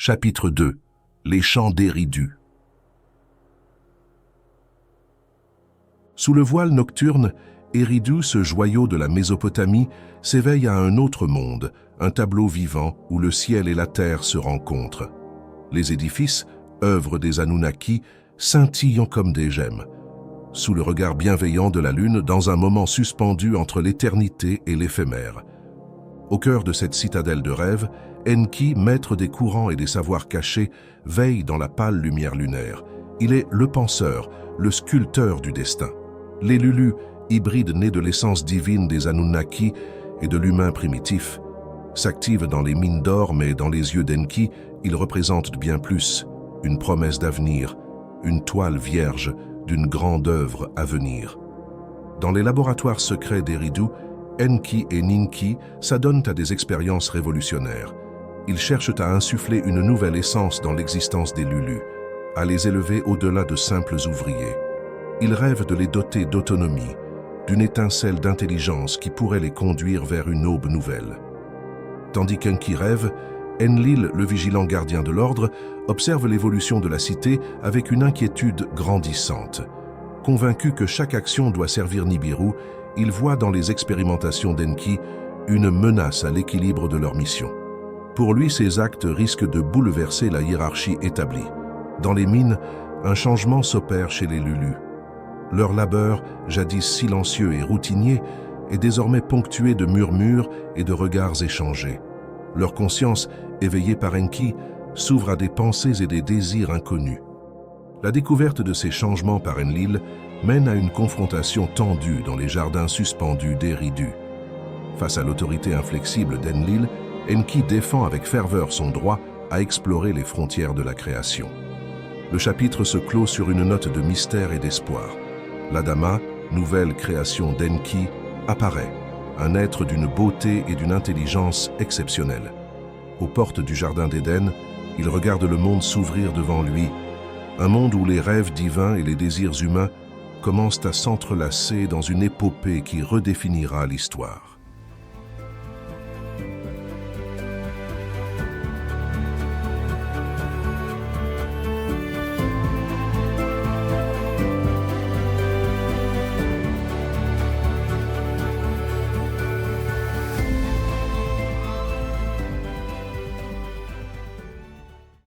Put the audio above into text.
Chapitre 2. Les chants d'Eridu. Sous le voile nocturne, Eridu, ce joyau de la Mésopotamie, s'éveille à un autre monde, un tableau vivant où le ciel et la terre se rencontrent. Les édifices, œuvres des Anunnaki, scintillent comme des gemmes, sous le regard bienveillant de la lune dans un moment suspendu entre l'éternité et l'éphémère. Au cœur de cette citadelle de rêve, Enki, maître des courants et des savoirs cachés, veille dans la pâle lumière lunaire. Il est le penseur, le sculpteur du destin. Les Lulus, hybrides nés de l'essence divine des Anunnaki et de l'humain primitif, s'activent dans les mines d'or, mais dans les yeux d'Enki, ils représentent bien plus, une promesse d'avenir, une toile vierge d'une grande œuvre à venir. Dans les laboratoires secrets d'Eridu, Enki et Ninki s'adonnent à des expériences révolutionnaires. Ils cherchent à insuffler une nouvelle essence dans l'existence des Lulus, à les élever au-delà de simples ouvriers. Ils rêvent de les doter d'autonomie, d'une étincelle d'intelligence qui pourrait les conduire vers une aube nouvelle. Tandis qu'Enki rêve, Enlil, le vigilant gardien de l'ordre, observe l'évolution de la cité avec une inquiétude grandissante. Convaincu que chaque action doit servir Nibiru, il voit dans les expérimentations d'Enki une menace à l'équilibre de leur mission. Pour lui, ces actes risquent de bouleverser la hiérarchie établie. Dans les mines, un changement s'opère chez les Lulus. Leur labeur, jadis silencieux et routinier, est désormais ponctué de murmures et de regards échangés. Leur conscience, éveillée par Enki, s'ouvre à des pensées et des désirs inconnus. La découverte de ces changements par Enlil mène à une confrontation tendue dans les jardins suspendus d'Eridu. Face à l'autorité inflexible d'Enlil, Enki défend avec ferveur son droit à explorer les frontières de la création. Le chapitre se clôt sur une note de mystère et d'espoir. L'Adama, nouvelle création d'Enki, apparaît, un être d'une beauté et d'une intelligence exceptionnelles. Aux portes du jardin d'Éden, il regarde le monde s'ouvrir devant lui, un monde où les rêves divins et les désirs humains commencent à s'entrelacer dans une épopée qui redéfinira l'histoire.